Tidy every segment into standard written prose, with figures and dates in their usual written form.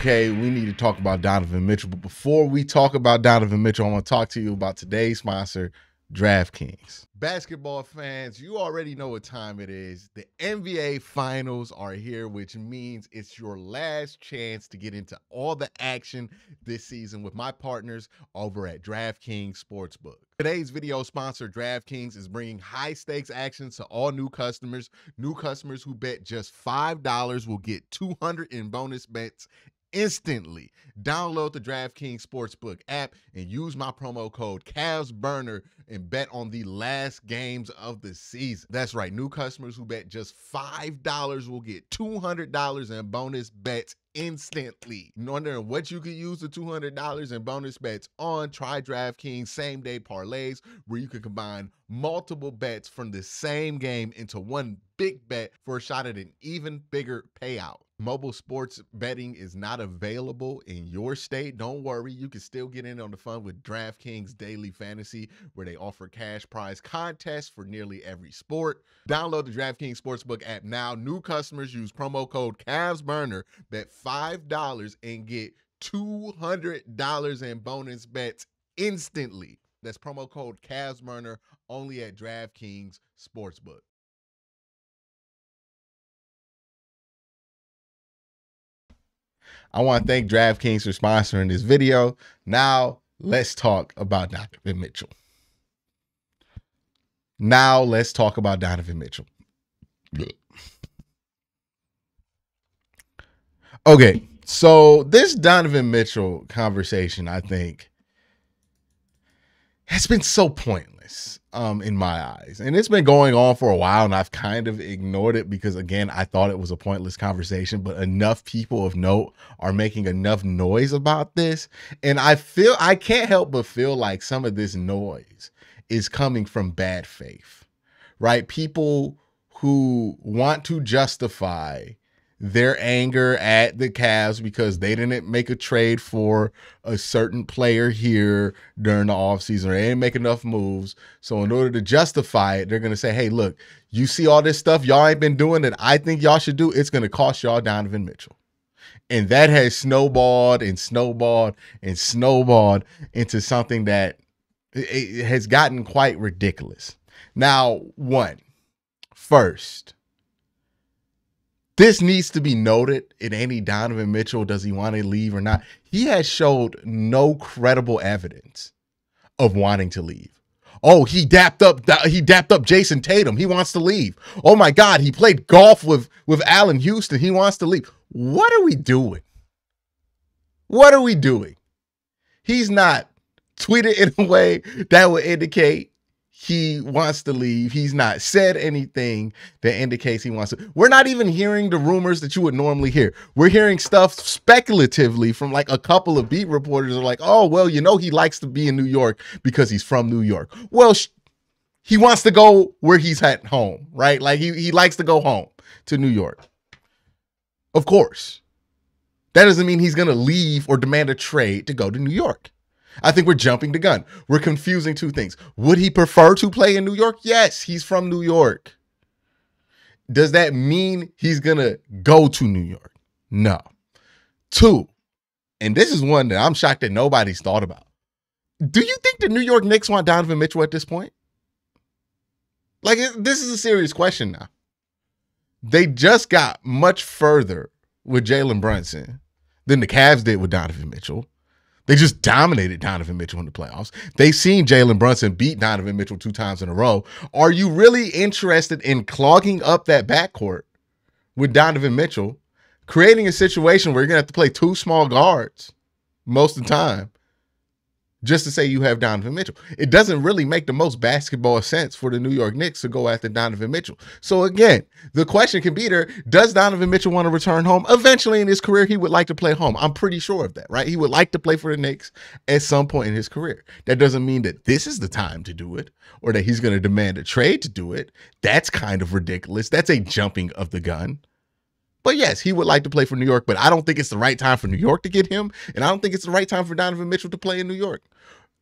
okay, we need to talk about Donovan Mitchell. But before we talk about Donovan Mitchell, I want to talk to you about today's sponsor, DraftKings. Basketball fans, you already know what time it is. The NBA Finals are here, which means it's your last chance to get into all the action this season with my partners over at DraftKings Sportsbook. Today's video sponsor, DraftKings, is bringing high-stakes action to all new customers. New customers who bet just $5 will get $200 in bonus bets instantly. Download the DraftKings Sportsbook app and use my promo code CavsBurner and bet on the last games of the season. That's right. New customers who bet just $5 will get $200 in bonus bets instantly. Wondering what you could use the $200 in bonus bets on? Try DraftKings same-day parlays, where you can combine multiple bets from the same game into one big bet for a shot at an even bigger payout. Mobile sports betting is not available in your state. Don't worry, you can still get in on the fun with DraftKings Daily Fantasy, where they offer cash prize contests for nearly every sport. Download the DraftKings Sportsbook app now. New customers use promo code CavsBurner, bet $5 and get $200 in bonus bets instantly. That's promo code CavsBurner only at DraftKings Sportsbook. I want to thank DraftKings for sponsoring this video. Now, let's talk about Donovan Mitchell. Okay, so this Donovan Mitchell conversation, I think, has been so pointless in my eyes. And it's been going on for a while, and I've kind of ignored it because, again, I thought it was a pointless conversation, but enough people of note are making enough noise about this. And I can't help but feel like some of this noise is coming from bad faith, right? People who want to justify their anger at the Cavs because they didn't make a trade for a certain player here during the offseason, or they didn't make enough moves. So in order to justify it, they're going to say, hey, look, you see all this stuff y'all ain't been doing that I think y'all should do. It's going to cost y'all Donovan Mitchell. And that has snowballed and snowballed and snowballed into something that it has gotten quite ridiculous. Now, first, this needs to be noted in any Donovan Mitchell. Does he want to leave or not? He has showed no credible evidence of wanting to leave. Oh, he dapped up Jason Tatum. He wants to leave. Oh my God, he played golf with Allen Houston. He wants to leave. What are we doing? He's not tweeted in a way that would indicate he wants to leave. He's not said anything that indicates he wants to. We're not even hearing the rumors that you would normally hear. We're hearing stuff speculatively from like a couple of beat reporters are like, oh, well, you know, he likes to be in New York because he's from New York. Well, he wants to go where he's at home, right? Like he likes to go home to New York. Of course. That doesn't mean he's going to leave or demand a trade to go to New York. I think we're jumping the gun. We're confusing two things. Would he prefer to play in New York? Yes, he's from New York. Does that mean he's going to go to New York? No. Two, and this is one that I'm shocked that nobody's thought about. Do you think the New York Knicks want Donovan Mitchell at this point? Like, this is a serious question now. They just got much further with Jalen Brunson than the Cavs did with Donovan Mitchell. They just dominated Donovan Mitchell in the playoffs. They've seen Jalen Brunson beat Donovan Mitchell 2 times in a row. Are you really interested in clogging up that backcourt with Donovan Mitchell, creating a situation where you're going to have to play 2 small guards most of the time just to say you have Donovan Mitchell? It doesn't really make the most basketball sense for the New York Knicks to go after Donovan Mitchell. So again, the question can be there, does Donovan Mitchell want to return home? Eventually in his career, he would like to play home. I'm pretty sure of that, right? He would like to play for the Knicks at some point in his career. That doesn't mean that this is the time to do it or that he's going to demand a trade to do it. That's kind of ridiculous. That's a jumping of the gun. But yes, he would like to play for New York, but I don't think it's the right time for New York to get him. And I don't think it's the right time for Donovan Mitchell to play in New York.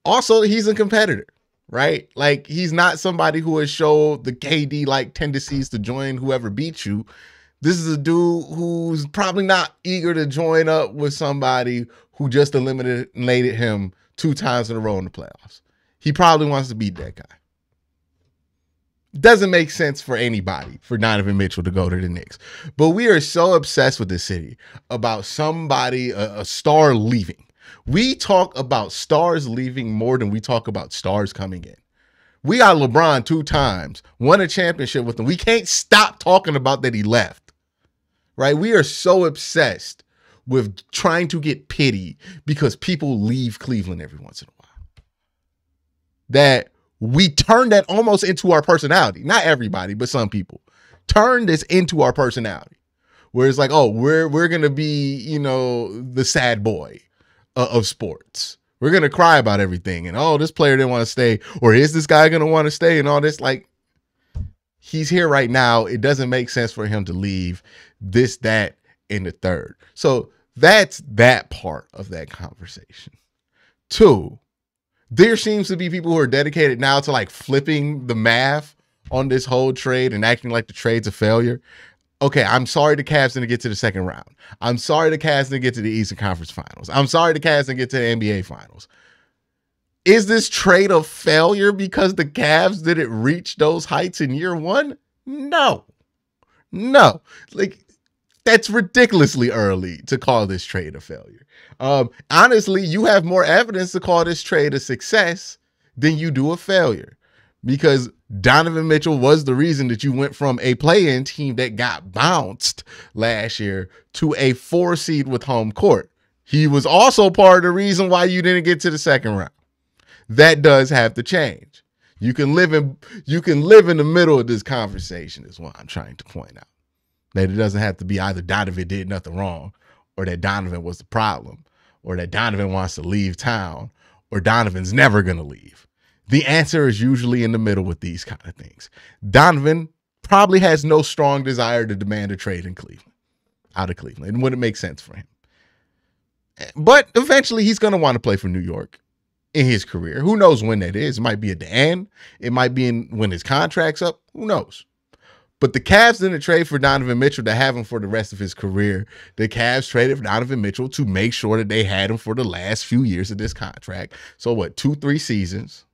Also, he's a competitor, right? Like, he's not somebody who has showed the KD-like tendencies to join whoever beats you. This is a dude who's probably not eager to join up with somebody who just eliminated him 2 times in a row in the playoffs. He probably wants to beat that guy. Doesn't make sense for anybody for Donovan Mitchell to go to the Knicks. But we are so obsessed with this city about somebody, a star leaving. We talk about stars leaving more than we talk about stars coming in. We got LeBron 2 times, won a championship with him. We can't stop talking about that he left, right? We are so obsessed with trying to get pity because people leave Cleveland every once in a while that we turn that almost into our personality. Not everybody, but some people turn this into our personality, where it's like, oh, we're going to be, you know, the sad boy of sports. We're going to cry about everything. And, oh, this player didn't want to stay. Or is this guy going to want to stay? And all this, like, he's here right now. It doesn't make sense for him to leave this, that, and the third. So that's that part of that conversation. 2, there seems to be people who are dedicated now to like flipping the math on this whole trade and acting like the trade's a failure. Okay, I'm sorry the Cavs didn't get to the second round. I'm sorry the Cavs didn't get to the Eastern Conference Finals. I'm sorry the Cavs didn't get to the NBA Finals. Is this trade a failure because the Cavs didn't reach those heights in year 1? No. Like, that's ridiculously early to call this trade a failure. Honestly, you have more evidence to call this trade a success than you do a failure, because Donovan Mitchell was the reason that you went from a play-in team that got bounced last year to a 4 seed with home court. He was also part of the reason why you didn't get to the second round. That does have to change. You can live in the middle of this conversation is what I'm trying to point out. That it doesn't have to be either Donovan did nothing wrong, or that Donovan was the problem, or that Donovan wants to leave town, or Donovan's never going to leave. The answer is usually in the middle with these kind of things. Donovan probably has no strong desire to demand a trade in Cleveland, out of Cleveland. It wouldn't make sense for him. But eventually he's going to want to play for New York in his career. Who knows when that is? It might be at the end. It might be when his contract's up. Who knows? But the Cavs didn't trade for Donovan Mitchell to have him for the rest of his career. The Cavs traded for Donovan Mitchell to make sure that they had him for the last few years of this contract. So what, 2-3 seasons?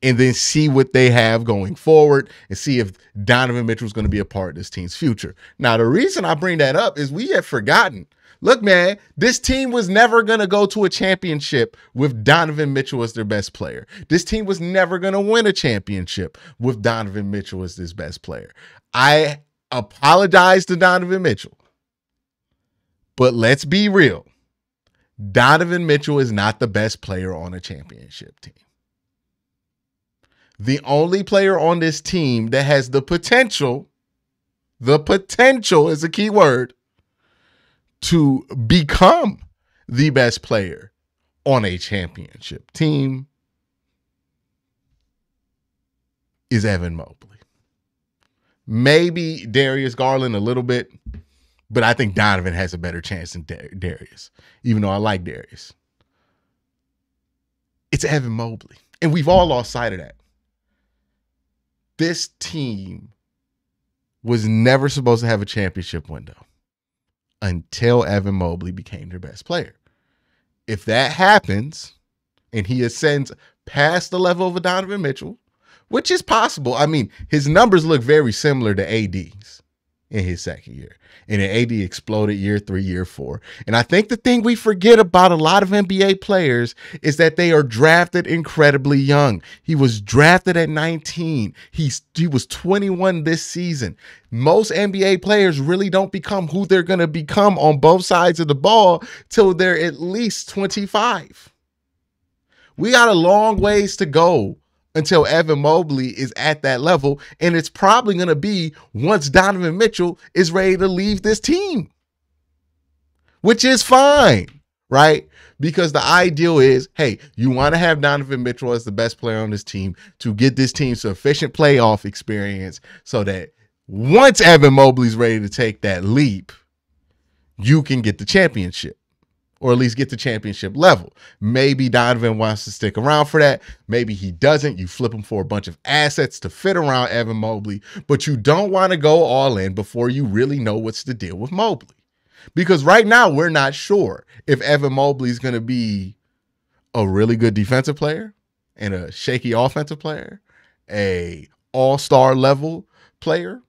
And then see what they have going forward and see if Donovan Mitchell is going to be a part of this team's future. Now, the reason I bring that up is we have forgotten. Look, man, this team was never going to go to a championship with Donovan Mitchell as their best player. This team was never going to win a championship with Donovan Mitchell as his best player. I apologize to Donovan Mitchell, but let's be real. Donovan Mitchell is not the best player on a championship team. The only player on this team that has the potential is a key word, to become the best player on a championship team is Evan Mobley. Maybe Darius Garland a little bit, but I think Donovan has a better chance than Darius, even though I like Darius. It's Evan Mobley, and we've all lost sight of that. This team was never supposed to have a championship window until Evan Mobley became their best player. If that happens and he ascends past the level of a Donovan Mitchell, which is possible. I mean, his numbers look very similar to AD's in his second year. And then AD exploded year 3, year 4. And I think the thing we forget about a lot of NBA players is that they are drafted incredibly young. He was drafted at 19. He was 21 this season. Most NBA players really don't become who they're going to become on both sides of the ball till they're at least 25. We got a long ways to go until Evan Mobley is at that level. And it's probably going to be once Donovan Mitchell is ready to leave this team, which is fine, right? Because the ideal is, hey, you want to have Donovan Mitchell as the best player on this team to get this team sufficient playoff experience so that once Evan Mobley's ready to take that leap, you can get the championship. or at least get to championship level. Maybe Donovan wants to stick around for that. Maybe he doesn't. You flip him for a bunch of assets to fit around Evan Mobley, but you don't want to go all in before you really know what's the deal with Mobley. Because right now, we're not sure if Evan Mobley is going to be a really good defensive player and a shaky offensive player, a all-star level player,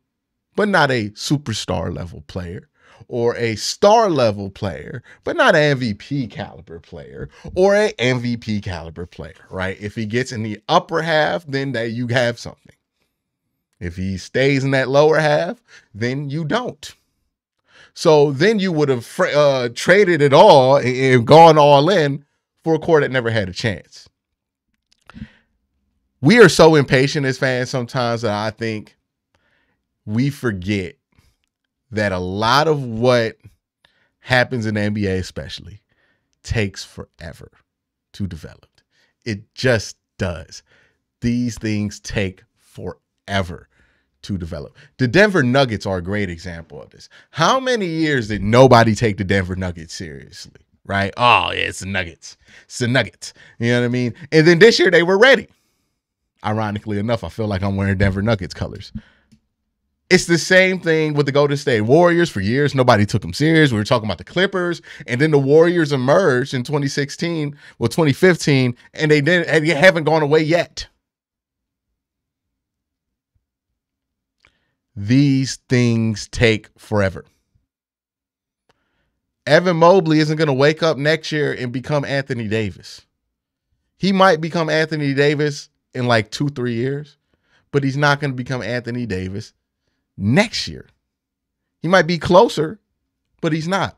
but not a superstar level player, or a star level player, but not an MVP caliber player, or a MVP caliber player, right? If he gets in the upper half, then that you have something. If he stays in that lower half, then you don't. So then you would have traded it all and gone all in for a core that never had a chance. We are so impatient as fans sometimes that I think we forget that a lot of what happens in the NBA especially takes forever to develop. It just does. These things take forever to develop. The Denver Nuggets are a great example of this. How many years did nobody take the Denver Nuggets seriously, right? Oh, yeah, it's the Nuggets. It's the Nuggets. You know what I mean? And then this year they were ready. Ironically enough, I feel like I'm wearing Denver Nuggets colors. It's the same thing with the Golden State Warriors. For years, nobody took them serious. We were talking about the Clippers, and then the Warriors emerged in 2015, and they haven't gone away yet. These things take forever. Evan Mobley isn't going to wake up next year and become Anthony Davis. He might become Anthony Davis in like 2-3 years, but he's not going to become Anthony Davis next year. He might be closer, but he's not.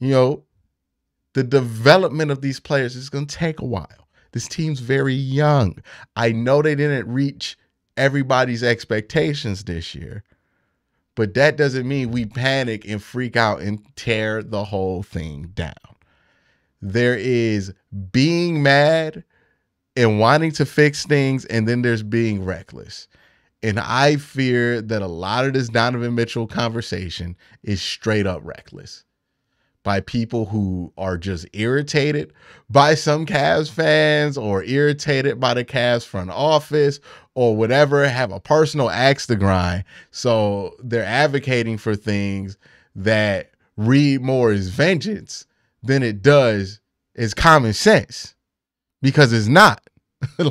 You know, the development of these players is going to take a while. This team's very young. I know they didn't reach everybody's expectations this year, but that doesn't mean we panic and freak out and tear the whole thing down. There is being mad and wanting to fix things, and then there's being reckless. And I fear that a lot of this Donovan Mitchell conversation is straight up reckless by people who are just irritated by some Cavs fans or irritated by the Cavs front office or whatever, have a personal axe to grind. So they're advocating for things that read more as vengeance than it does as common sense, because it's not.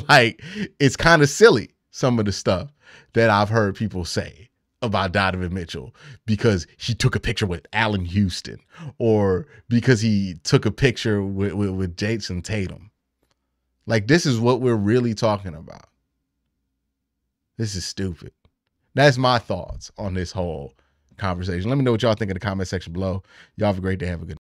Like, it's kind of silly, some of the stuff that I've heard people say about Donovan Mitchell because he took a picture with Allen Houston or because he took a picture with Jason Tatum. Like, this is what we're really talking about. This is stupid. That's my thoughts on this whole conversation. Let me know what y'all think in the comment section below. Y'all have a great day. Have a good